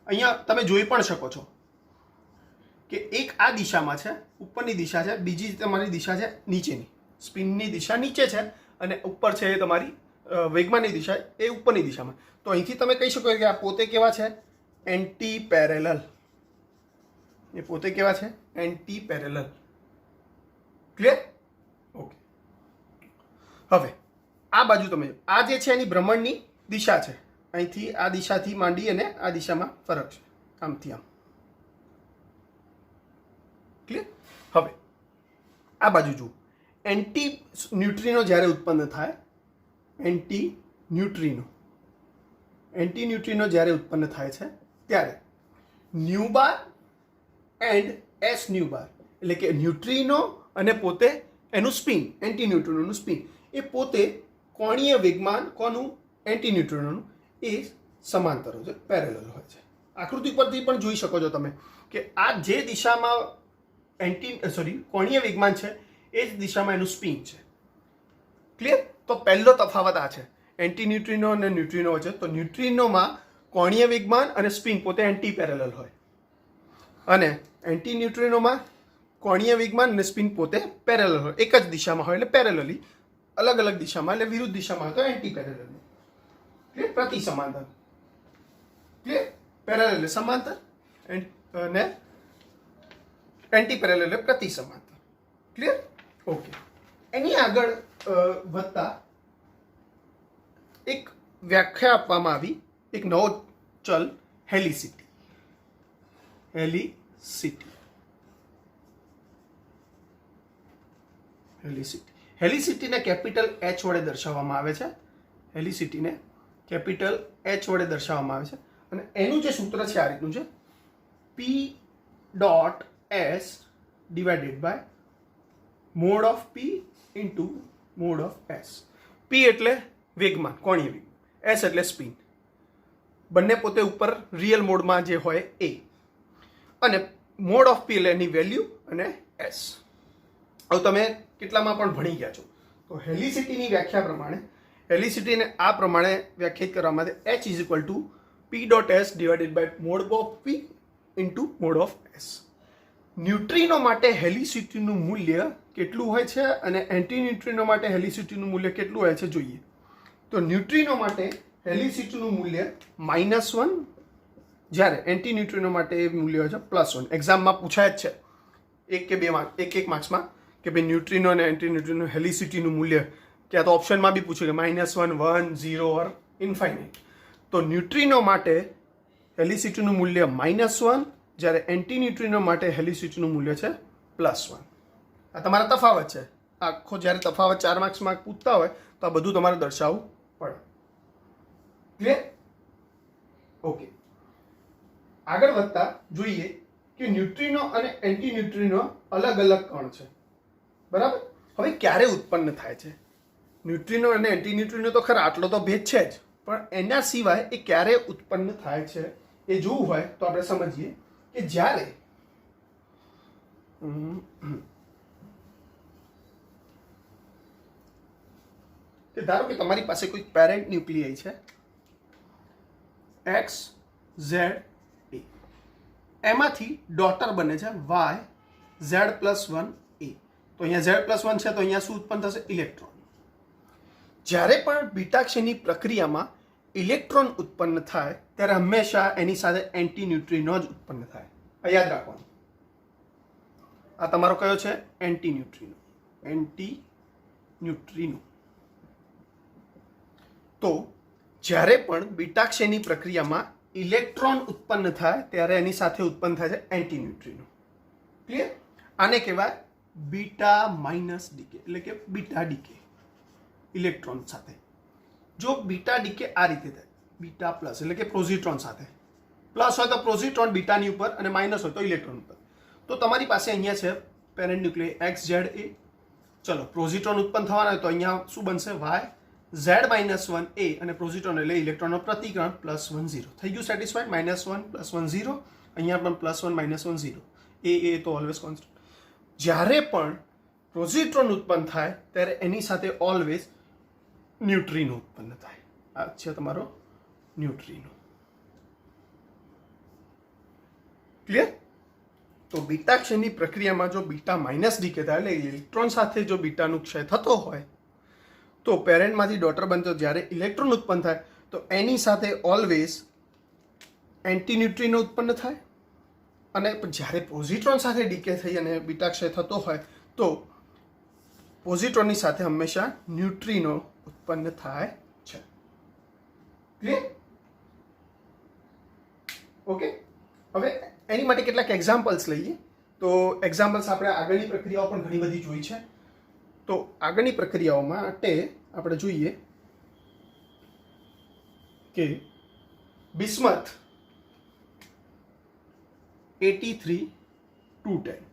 અહીંયા તમે જોઈ પણ શકો છો કે એક આ દિશામાં છે, ઉપરની દિશા છે, બીજી તમારી દિશા છે નીચેની. સ્પિનની દિશા નીચે છે અને ઉપર છે એ તમારી વેગમાનની દિશા એ ઉપરની દિશામાં. તો અહીંથી તમે કહી શકો કે આ પોતે કેવા છે એન્ટી પેરેલલ. એ પોતે કેવા છે એન્ટી પેરેલલ. ક્લિયર. ઓકે. હવે આ બાજુ તમે આ જે છે એની ભ્રમણની દિશા છે. અહીંથી આ દિશાથી માંડી અને આ દિશામાં ફરક છે, આમથી આમ. ક્લિયર. હવે આ બાજુ જુઓ. એન્ટી ન્યુટ્રિનો જ્યારે ઉત્પન્ન થાય, એન્ટી ન્યુટ્રિનો જ્યારે ઉત્પન્ન થાય છે ત્યારે nu bar and S nu bar એટલે કે ન્યુટ્રિનો અને પોતે એનું સ્પિન, એન્ટી ન્યુટ્રિનોનું સ્પિન, એ પોતે કોણીય વેગમાન કોનું એન્ટી ન્યુટ્રિનોનું એ સમાંતર હોય છે, પેરેલલ હોય છે. આકૃતિ પરથી પણ જોઈ શકો છો તમે કે આ જે દિશામાં કોણીય વેગમાન છે એ જ દિશામાં એનું સ્પિન છે. ક્લિયર. તો પહેલો તફાવત આ છે એન્ટી ન્યુટ્રિનો અને ન્યુટ્રિનો વચ્ચે. તો ન્યુટ્રિનોમાં કોણીય વેગમાન અને સ્પિન પોતે એન્ટી પેરેલલ હોય અને એન્ટી ન્યુટ્રિનોમાં કોણીય વેગમાન અને સ્પિન પોતે પેરેલલ હોય, એક જ દિશામાં હોય એટલે પેરેલલી, અલગ અલગ દિશામાં એટલે વિરુદ્ધ દિશામાં હોય તો એન્ટી પેરેલલ. ક્લિયર. પ્રતિ સમાંતર. ક્લિયર. પેરેલલ એટલે સમાંતર અને એન્ટી પેરેલલ એટલે પ્રતિ સમાંતર. ક્લિયર. ઓકે. એની આગળ વધતા એક વ્યાખ્યા આપવામાં આવી, એક નવો ચલ હેલિસિટી. હેલિસિટી. હેલિસિટીને કેપિટલ એચ વડે દર્શાવવામાં આવે છે. હેલિસિટીને કેપિટલ એચ વડે દર્શાવવામાં આવે છે અને એનું જે સૂત્ર છે આ રીતનું છે, P dot S divided by mod of P into mod of S. P એટલે વેગમાન, કોણીય વેગ, એસ એટલે સ્પિન. બંને પોતે ઉપર રિયલ મોડમાં જે હોય એ, અને મોડ ઓફ પી એટલે એની વેલ્યુ અને એસ. હવે તમે કેટલામાં પણ ભણી ગયા છો તો હેલિસિટીની વ્યાખ્યા પ્રમાણે હેલિસિટીને આ પ્રમાણે વ્યાખ્યાયિત કરવા માટે H is equal to P dot S divided by mod of P into mod of S. Neutrino માટે હેલિસિટીનું મૂલ્ય કેટલું હોય છે અને એન્ટી ન્યુટ્રિનો માટે હેલિસિટીનું મૂલ્ય કેટલું હોય છે જોઈએ. તો ન્યુટ્રિનો માટે હેલિસિટીનું મૂલ્ય -1, જ્યારે એન્ટી ન્યુટ્રિનો માટે એ મૂલ્ય હોય છે +1. એક્ઝામમાં પૂછાય જ છે એક માર્ક્સમાં કે ભાઈ ન્યુટ્રિનો અને એન્ટી ન્યુટ્રિનો હેલિસિટીનું મૂલ્ય, ક્યાં તો ઓપ્શનમાં બી પૂછે કે -1, 1, 0 ઓર ઇન્ફાઇનાઇટ. તો ન્યુટ્રિનો માટે હેલિસિટીનું મૂલ્ય -1, જ્યારે એન્ટી ન્યુટ્રિનો માટે હેલિસિટીનું મૂલ્ય છે +1. આ તમારા તફાવત છે. આખો જ્યારે તફાવત 4 માર્ક્સમાં પૂછતા હોય તો આ બધું તમારે દર્શાવવું પડે. ક્લિયર? ઓકે, આગળ વધતા જોઈએ કે ન્યુટ્રિનો અને એન્ટી ન્યુટ્રિનો અલગ અલગ કણ છે, બરાબર? હવે ક્યારે ઉત્પન્ન થાય છે ન્યુટ્રિનો અને એન્ટી ન્યુટ્રિનો? તો ખરા આટલો તો ભેદ છે જ, પણ એના સિવાય એ ક્યારે ઉત્પન્ન થાય છે એ જોવું હોય તો આપણે સમજીએ કે જ્યારે ધારો કે તમારી પાસે કોઈ પેરેન્ટ ન્યુક્લિયસ છે એક્સ ઝેડ એ, એમાંથી ડોટર બને છે વાય Z+1 એ. તો અહીંયા Z+1 છે તો અહીંયા શું ઉત્પન્ન થશે? ઇલેક્ટ્રોન. જ્યારે પણ બીટાક્ષયની પ્રક્રિયામાં ઇલેક્ટ્રોન ઉત્પન્ન થાય ત્યારે હંમેશા એની સાથે એન્ટી ન્યુટ્રિનો જ ઉત્પન્ન થાય. આ યાદ રાખવાનું. આ તમારો કયો છે? Anti neutrino. Anti neutrino. તો જ્યારે પણ બીટાક્ષયની પ્રક્રિયામાં ઇલેક્ટ્રોન ઉત્પન્ન થાય ત્યારે એની સાથે ઉત્પન્ન થાય છે એન્ટી ન્યુટ્રિનો. ક્લિયર? આને કહેવાય બીટા માઇનસ ડીકે, એટલે કે બીટા ડીકે ઇલેક્ટ્રોન સાથે. જો બીટા ડીકે આ રીતે થાય, બીટા પ્લસ એટલે કે પોઝિટ્રોન સાથે, પ્લસ હોય તો પોઝિટ્રોન બીટાની ઉપર અને માઇનસ હોય તો ઇલેક્ટ્રોન ઉપર. તો તમારી પાસે અહીંયા છે પેરેન્ટ ન્યુક્લિયસ એક્સ ઝેડ એ. ચલો, પોઝિટ્રોન ઉત્પન્ન થવાના હોય તો અહીંયા શું બનશે? વાય Z-1 એ, અને પોઝિટ્રોન એટલે ઇલેક્ટ્રોનનો પ્રતિક્રમણ +1 0. થઈ ગયું સેટિસ્ફાઈડ? -1 +1 0. અહીંયા પણ +1 -1 0. એ તો ઓલવેઝ કોન્સ્ટન્ટ. જ્યારે પણ પોઝિટ્રોન ઉત્પન્ન થાય ત્યારે એની સાથે ઓલવેઝ ન્યુટ્રિનો ઉત્પન્ન થાય. આ છે તમારો ન્યુટ્રિનો. ક્લિયર? તો બીટાક્ષયની પ્રક્રિયામાં જો બીટા માઇનસ ડીકે થાય એટલે ઇલેક્ટ્રોન સાથે જો બીટાનો ક્ષય થતો હોય તો પેરેન્ટમાંથી ડોટર બનતો જ્યારે ઇલેક્ટ્રોન ઉત્પન્ન થાય તો એની સાથે ઓલવેઝ એન્ટી ન્યુટ્રિનો ઉત્પન્ન થાય. અને જ્યારે પોઝિટ્રોન સાથે ડીકે થઈ અને બીટાક્ષય થતો હોય તો પોઝિટ્રોનની સાથે હંમેશા ન્યુટ્રિનો ઉત્પન્ન થાય છે. ક્લિયર? ઓકે, હવે એની માટે કેટલાક એક્ઝામ્પલ્સ લઈએ. તો એક્ઝામ્પલ્સ આપણે આગળની પ્રક્રિયાઓ પણ ઘણી બધી જોઈ છે. તો આગળની પ્રક્રિયાઓ માટે આપણે જોઈએ કે bismuth 83-210.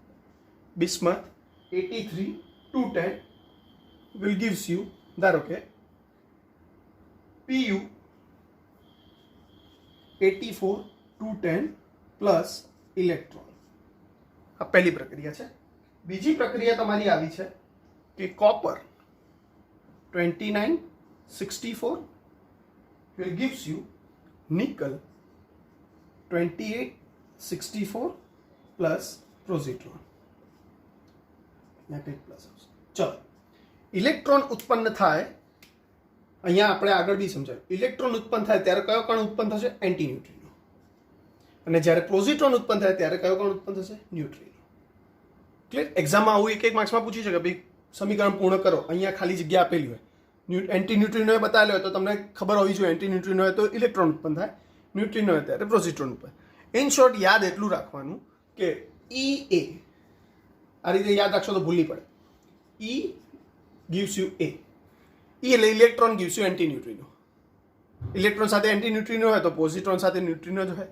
Bismuth 83-210 will gives you, ધારો કે PU 84-210 પ્લસ ઇલેક્ટ્રોન. આ પહેલી પ્રક્રિયા છે. બીજી પ્રક્રિયા તમારી આવી છે કે copper 29-64 will gives you nickel 28-64 plus positron. ચલો, ઇલેક્ટ્રોન ઉત્પન્ન થાય. અહીંયા આપણે આગળ બી સમજાયું, ઇલેક્ટ્રોન ઉત્પન્ન થાય ત્યારે કયો કણ ઉત્પન્ન થશે? Anti neutrino. અને જ્યારે પોઝિટ્રોન ઉત્પન્ન થાય ત્યારે કયો કણ ઉત્પન્ન થશે? ન્યુટ્રિનો. ક્લિયર? એક્ઝામમાં આવું એક માર્ક્સમાં પૂછી શકે ભાઈ સમીકરણ પૂર્ણ કરો, અહીંયા ખાલી જગ્યા આપેલી હોય, એન્ટી ન્યુટ્રિનોએ બતાવેલો હોય તો તમને ખબર હોવી જોઈએ એન્ટી ન્યુટ્રિનો હોય તો ઇલેક્ટ્રોન ઉત્પન્ન થાય, ન્યુટ્રિનો હોય ત્યારે પોઝિટ્રોન ઉત્પન્ન. ઇન શોર્ટ યાદ એટલું રાખવાનું કે ઈ એ આ રીતે યાદ રાખશો તો ભૂલી પડે. ઈ gives you A. ઈ એટલે electron gives you anti neutrino. Electron સાથે એન્ટી ન્યુટ્રિનો હોય તો પોઝિટ્રોન સાથે ન્યુટ્રિનો જ હોય.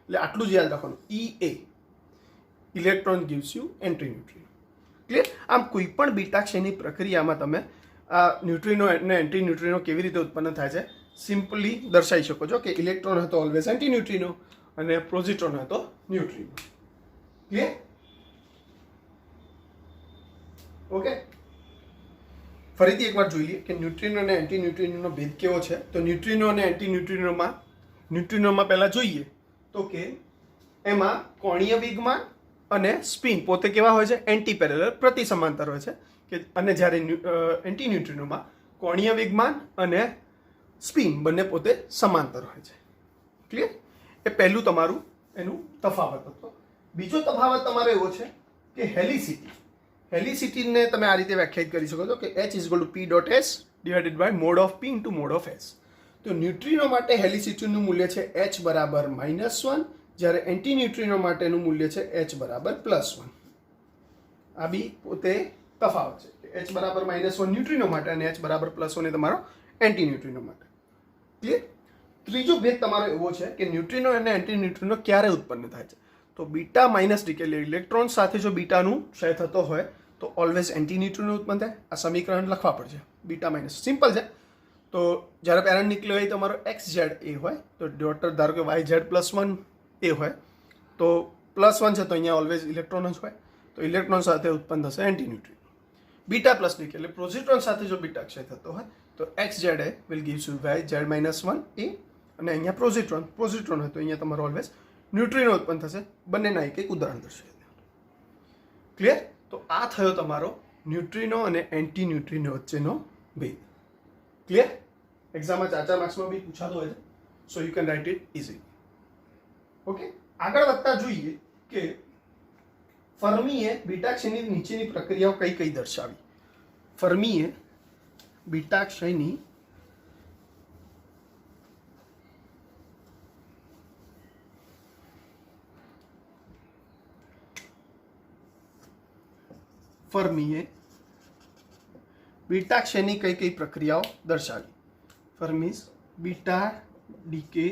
એટલે આટલું જ યાદ રાખવાનું. ઈ એ electron gives you antineutrino. Clear? આમ કોઈ પણ બીટા ક્ષયની પ્રક્રિયામાં તમે આ ન્યુટ્રિનો અને એન્ટી ન્યુટ્રિનો કેવી રીતે ઉત્પન્ન થાય છે સિમ્પલી દર્શાવી શકો છો કે ઇલેક્ટ્રોન હોય તો ઓલવેઝ એન્ટી ન્યુટ્રિનો અને પોઝિટ્રોન હોય તો ન્યુટ્રિનો. ક્લિયર? ઓકે, ફરીથી એકવાર જોઈ લઈએ કે ન્યુટ્રિનો અને એન્ટી ન્યુટ્રિનોનો ભેદ કેવો છે. તો ન્યુટ્રિનો અને એન્ટી ન્યુટ્રિનોમાં પહેલાં જોઈએ તો કે એમાં કોણીય વેગમાન અને સ્પિન પોતે કેવા હોય છે? એન્ટી પેરેલલ, પ્રતિ સમાંતર હોય છે. કે અને જ્યારે એન્ટી ન્યુટ્રિનોમાં કોણીય વેગમાન અને સ્પિન બંને પોતે સમાંતર હોય છે. ક્લિયર? એ પહેલું તમારું એનું તફાવત હતો. બીજો તફાવત તમારો એવો છે કે હેલિસિટી. હેલિસિટીને તમે આ રીતે વ્યાખ્યાયિત કરી શકો છો કે H = P.S divided by mod of P into mod of S. તો ન્યુટ્રિનો માટે હેલિસિટીનું મૂલ્ય છે H બરાબર -1, જ્યારે એન્ટી ન્યુટ્રિનો માટેનું મૂલ્ય છે H બરાબર +1. આ બી પોતે તફાવત છે. H બરાબર -1 ન્યુટ્રિનો માટે અને H બરાબર +1 એ તમારો એન્ટી ન્યુટ્રિનો માટે. ક્લિયર? ત્રીજો ભેદ તમારો એવો છે કે ન્યુટ્રિનો અને એન્ટી ન્યુટ્રિનો ક્યારે ઉત્પન્ન થાય છે. તો બીટા માઇનસ ડી એટલે ઇલેક્ટ્રોન સાથે જો બીટાનું ક્ષય થતો હોય તો ઓલવેઝ એન્ટી ન્યુટ્રિનો ઉત્પન્ન થાય. આ સમીકરણ લખવા પડશે. બીટા માઇનસ સિમ્પલ છે. તો જ્યારે પેરેન્ટ ન્યુક્લિયસ તમારો XZ એ હોય તો ડોટર ધારો કે YZ+1 એ હોય તો +1 છે તો અહીંયા ઓલવેઝ ઇલેક્ટ્રોન જ હોય. તો ઇલેક્ટ્રોન સાથે ઉત્પન્ન થશે anti neutrino. Beta plus D એટલે પોઝિટ્રોન સાથે જો બીટા ક્ષય થતો હોય તો XZ will gives you YZ-1 એ અને અહીંયા પોઝિટ્રોન હોય તો અહીંયા તમારો ઓલવેઝ ન્યુટ્રિનો ઉત્પન્ન થશે. બંનેના એક ઉદાહરણ દર્શાવી. ક્લિયર? તો આ થયો તમારો ન્યુટ્રિનો અને એન્ટી ન્યુટ્રિનો વચ્ચેનો ભેદ. ક્લિયર? એક્ઝામમાં 4 માર્ક્સમાં બી પૂછાતો હોય છે. So you can write it easy. Okay, આગળ વધતા જોઈએ કે ફર્મીએ બીટા ક્ષયની નીચેની પ્રક્રિયાઓ કઈ કઈ દર્શાવી. ફર્મીએ બીટા ક્ષયની બીટા ક્ષયની કઈ કઈ પ્રક્રિયાઓ દર્શાવી. ફર્મીઝ બીટા ડીકે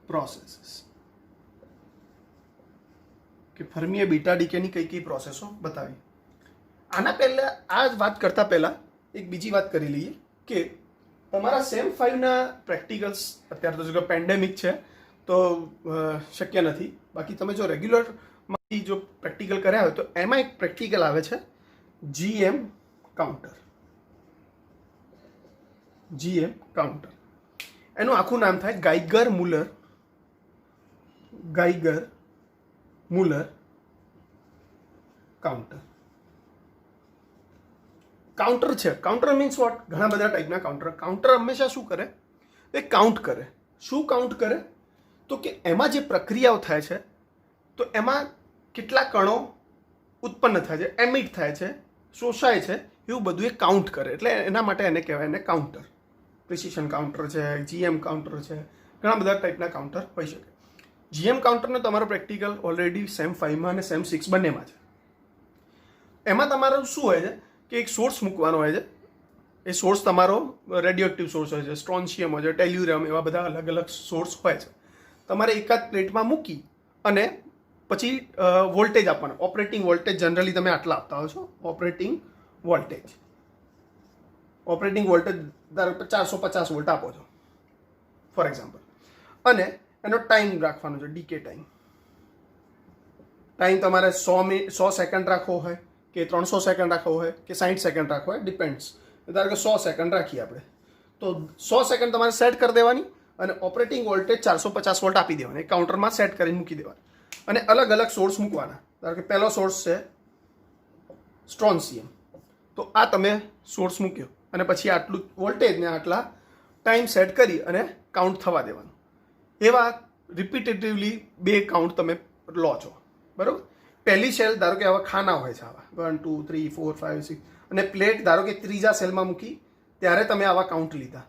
પ્રોસેસીસ. કે ફર્મીએ બીટા ડીકેની કઈ કઈ પ્રોસેસો બતાવી. આના પહેલા આ વાત કરતા પહેલા એક બીજી વાત કરી લઈએ કે તમારા સેમ 5ના પ્રેક્ટિકલ્સ અત્યારે તો જો પેન્ડેમિક છે તો શક્ય નથી. બાકી તમે જો રેગ્યુલરમાંથી જો પ્રેક્ટિકલ કર્યા હોય તો એમાં એક પ્રેક્ટિકલ આવે છે GM કાઉન્ટર. એનું આખું નામ થાય ગાઇગર મુલર કાઉન્ટર. કાઉન્ટર છે. Counter means what? ઘણા બધા ટાઈપના કાઉન્ટર હંમેશા શું કરે? એ કાઉન્ટ કરે. શું કાઉન્ટ કરે? તો કે એમાં જે પ્રક્રિયાઓ થાય છે તો એમાં કેટલા કણો ઉત્પન્ન થાય છે, એમિટ થાય છે, શોષાય છે, એવું બધું એ કાઉન્ટ કરે. એટલે એના માટે એને કહેવાય એને કાઉન્ટર. પ્રિસિશન કાઉન્ટર છે, GM કાઉન્ટર છે, ઘણા બધા ટાઈપના કાઉન્ટર હોઈ શકે. GM કાઉન્ટરનો તમારો પ્રેક્ટિકલ ઓલરેડી સેમ 5માં અને સેમ 6 બંનેમાં છે. એમાં તમારું શું હોય છે કે એક સોર્સ મૂકવાનો હોય છે. એ સોર્સ તમારો રેડિયો એક્ટિવ સોર્સ હોય છે, સ્ટ્રોન્શિયમ હોય છે, ટેલ્યુરિયમ, એવા બધા અલગ અલગ સોર્સ હોય છે. તમારે એકાદ પ્લેટમાં મૂકી અને પછી વોલ્ટેજ આપવાનો. ઓપરેટિંગ વોલ્ટેજ જનરલી તમે આટલા આપતા હો છો. ઓપરેટિંગ વોલ્ટેજ ધારો કે 450 વોલ્ટ આપો છો ફોર એક્ઝામ્પલ. અને એનો ટાઈમ રાખવાનો છે, ડીકે ટાઈમ. તમારે 100 સેકન્ડ રાખવો હોય કે 300 સેકન્ડ રાખવો હોય કે 60 સેકન્ડ રાખવો હોય, ડિપેન્ડ્સ. ધારો કે 100 સેકન્ડ રાખીએ આપણે તો 100 સેકન્ડ તમારે સેટ કરી દેવાની અને ઓપરેટિંગ વોલ્ટેજ 450 વોલ્ટ આપી દેવાની. કાઉન્ટરમાં સેટ કરીને મૂકી દેવાની અને અલગ અલગ સોર્સ મૂકવાના. ધારો કે પહેલો સોર્સ છે સ્ટ્રોન્શિયમ, તો આ તમે સોર્સ મૂક્યો અને પછી આટલું વોલ્ટેજ ને આટલા ટાઈમ સેટ કરી અને કાઉન્ટ થવા દેવાનું. એવા રિપીટેટિવલી 2 કાઉન્ટ તમે લો છો. બરાબર? પહેલી સેલ ધારો કે આવા ખાના હોય છે, આવા 1 2 3 4 5 6, અને પ્લેટ ધારો કે ત્રીજા સેલમાં મૂકી ત્યારે તમે આવા કાઉન્ટ લીધા.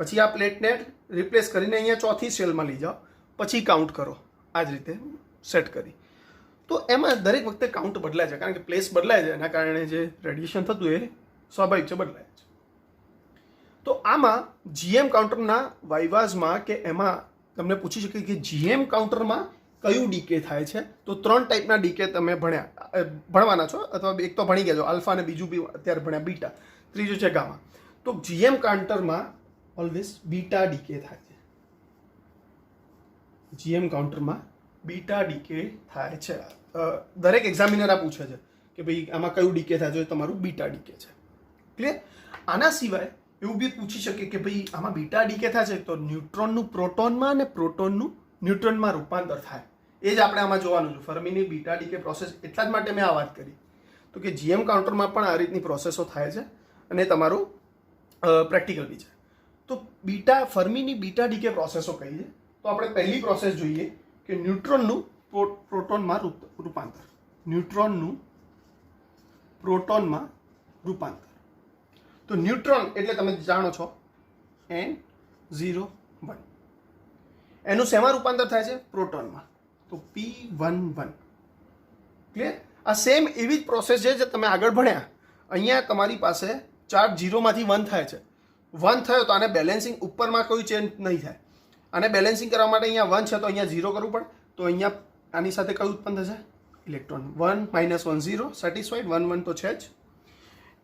પછી આ પ્લેટને રિપ્લેસ કરીને અહીંયા ચોથી સેલમાં લઈ જાઓ. પછી કાઉન્ટ કરો, આ જ રીતે સેટ કરી. તો એમાં દરેક વખતે કાઉન્ટ બદલાય છે, કારણ કે પ્લેસ બદલાય છે, એના કારણે જે રેડિયેશન થતું એ સ્વાભાવિક છે, બદલાય છે. તો આમાં જીએમ કાઉન્ટરના વાઇવાઝમાં કે એમાં તમને પૂછી શકે કે જીએમ કાઉન્ટરમાં કયું ડીકે થાય છે. તો 3 ટાઈપના ડીકે તમે ભણવાના છો, અથવા એક તો ભણી ગયા છો આલ્ફા, અને બીજું બી અત્યારે ભણ્યા બીટા, ત્રીજું છે ગામા. તો જીએમ કાઉન્ટરમાં ઓલવેઝ બીટા ડીકે થાય છે. જીએમ કાઉન્ટરમાં બીટા ડીકે થાય છે. દરેક એક્ઝામિનર આ પૂછે છે કે ભાઈ આમાં કયું ડીકે થાય છે, તમારું બીટા ડીકે છે. ક્લિયર? આના સિવાય એવું બી પૂછી શકે કે ભાઈ આમાં બીટા ડીકે થાય છે તો ન્યુટ્રોનનું પ્રોટોનમાં અને પ્રોટોનનું ન્યુટ્રોનમાં રૂપાંતર થાય. એ જ આપણે આમાં જોવાનું છે. ફર્મીની બીટા ડીકે પ્રોસેસ એટલા જ માટે મેં આ વાત કરી, તો કે જીએમ કાઉન્ટરમાં પણ આ રીતની પ્રોસેસો થાય છે, અને તમારું પ્રેક્ટિકલ બી છે. તો ફર્મીની બીટા ડીકે પ્રોસેસો કઈ છે? તો આપણે પહેલી પ્રોસેસ જોઈએ કે ન્યુટ્રોનનું પ્રોટોનમાં રૂપાંતર. ન્યુટ્રોનનું પ્રોટોનમાં રૂપાંતર. તો ન્યુટ્રોન એટલે તમે જાણો છો N01. એનું શેમાં રૂપાંતર થાય છે? પ્રોટોનમાં. તો P11. ક્લિયર? આ સેમ એવી જ પ્રોસેસ છે જે તમે આગળ ભણ્યા. અહીંયા તમારી પાસે ચાર્જ 0માંથી 1 થાય છે. 1 થયો તો આને બેલેન્સિંગ, ઉપરમાં કોઈ ચેન્જ નહીં થાય. આને બેલેન્સિંગ કરવા માટે અહીંયા 1 છે તો અહીંયા 0 કરવું પડે. તો અહીંયા આની સાથે કયું ઉત્પન્ન થશે? ઇલેક્ટ્રોન. 1 - 1 0, સેટિસ્ફાઈડ. 1 1 તો છે જ.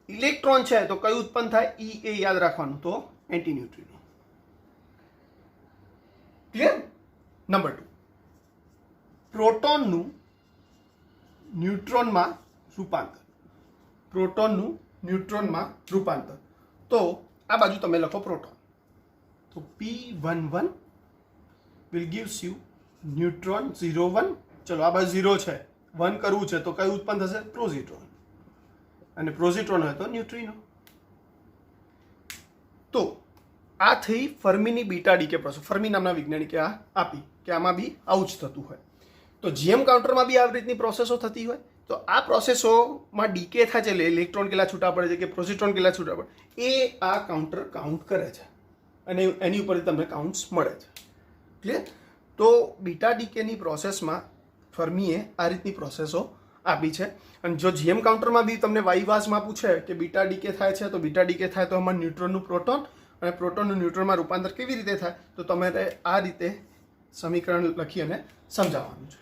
ઇલેક્ટ્રોન છે તો કયું ઉત્પન્ન થાય? એ યાદ રાખવાનું, તો એન્ટી ન્યુટ્રિનો. ક્લિયર? નંબર 2, પ્રોટોનનું ન્યુટ્રોનમાં રૂપાંતર. પ્રોટોનનું ન્યુટ્રોનમાં રૂપાંતર. તો આ બાજુ તમે લખો પ્રોટોન. તો P11 will gives you neutron 0 1. ચલો આ બાજુ 0 છે, 1 કરવું છે તો કયું ઉત્પન્ન થશે? પ્રોઝિટ્રોન. અને પ્રોઝિટ્રોન હોય તો ન્યુટ્રિનો. તો આ થઈ ફર્મીની બીટા ડીકે પ્રોસેસ. ફર્મી નામના વૈજ્ઞાનિકે આ આપી કે આમાં બી આવું જ થતું હોય. તો જીએમ કાઉન્ટરમાં બી આ રીતની પ્રોસેસો થતી હોય. તો આ પ્રોસેસોમાં ડીકે થાય છે, એટલે ઇલેક્ટ્રોન કેટલા છૂટા પડે છે કે પ્રોઝિટ્રોન કેટલા છૂટા પડે, એ આ કાઉન્ટર કાઉન્ટ કરે છે, અને એની ઉપર તમને કાઉન્ટ્સ મળે છે. ક્લિયર? તો બીટા ડીકેની પ્રોસેસમાં ફર્મીએ આ રીતની પ્રોસેસો આપી છે. અને જો જીએમ કાઉન્ટરમાં બી તમને વાઇવાઝમાં પૂછે કે બીટા ડીકે થાય છે, તો બીટા ડીકે થાય તો આમાં ન્યુટ્રોનનું પ્રોટોન અને પ્રોટોનનું ન્યુટ્રોનમાં રૂપાંતર કેવી રીતે થાય, તો તમારે આ રીતે સમીકરણ લખી અને સમજાવવાનું છે.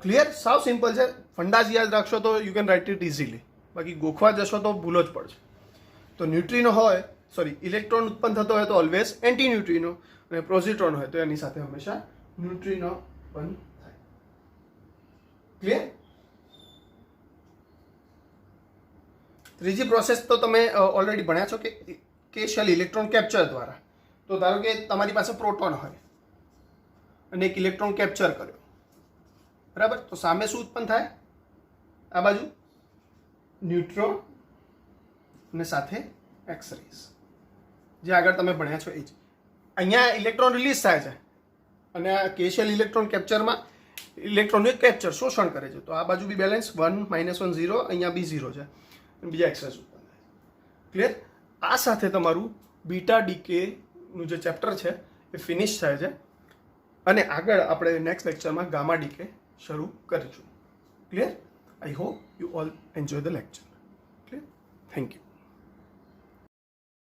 ક્લિયર? સાવ સિમ્પલ છે. ફંડાજ યાદ રાખશો તો you can write it easily. બાકી ગોખવા જશો તો ભૂલો જ પડશે. તો ન્યુટ્રિનો હોય, ઇલેક્ટ્રોન ઉત્પન્ન થતો હોય તો ઓલવેઝ એન્ટી ન્યુટ્રિનો, અને પ્રોઝિટ્રોન હોય તો એની સાથે હંમેશા ન્યુટ્રિનો ઉત્પન્ન થાય. ક્લિયર? ત્રીજી પ્રોસેસ તો તમે ઓલરેડી ભણ્યા છો કે શેલ ઇલેક્ટ્રોન કેપ્ચર દ્વારા. તો ધારો કે તમારી પાસે પ્રોટોન હોય અને એક ઇલેક્ટ્રોન કેપ્ચર કર્યો, બરાબર? તો સામે શું ઉત્પન્ન થાય? આ બાજુ ન્યુટ્રોન અને સાથે એક્સ રેઝ, જે આગળ તમે ભણ્યા છો એ જ. અહીંયા ઇલેક્ટ્રોન રિલીઝ થાય છે, અને આ કે શેલ ઇલેક્ટ્રોન કેપ્ચરમાં ઇલેક્ટ્રોનનું કેપ્ચર, શોષણ કરે છે. તો આ બાજુ બી બેલેન્સ, 1 - 1 0, અહીંયા બી 0 છે, અને બીજા એક્સ રેઝ ઉત્પન્ન થાય. ક્લિયર? આ સાથે તમારું બીટા ડીકેનું જે ચેપ્ટર છે એ ફિનિશ થાય છે, અને આગળ આપણે નેક્સ્ટ લેક્ચરમાં ગામા ડીકે શરૂ કરીશું. Clear? I hope you all enjoy the lecture. Clear? Thank you.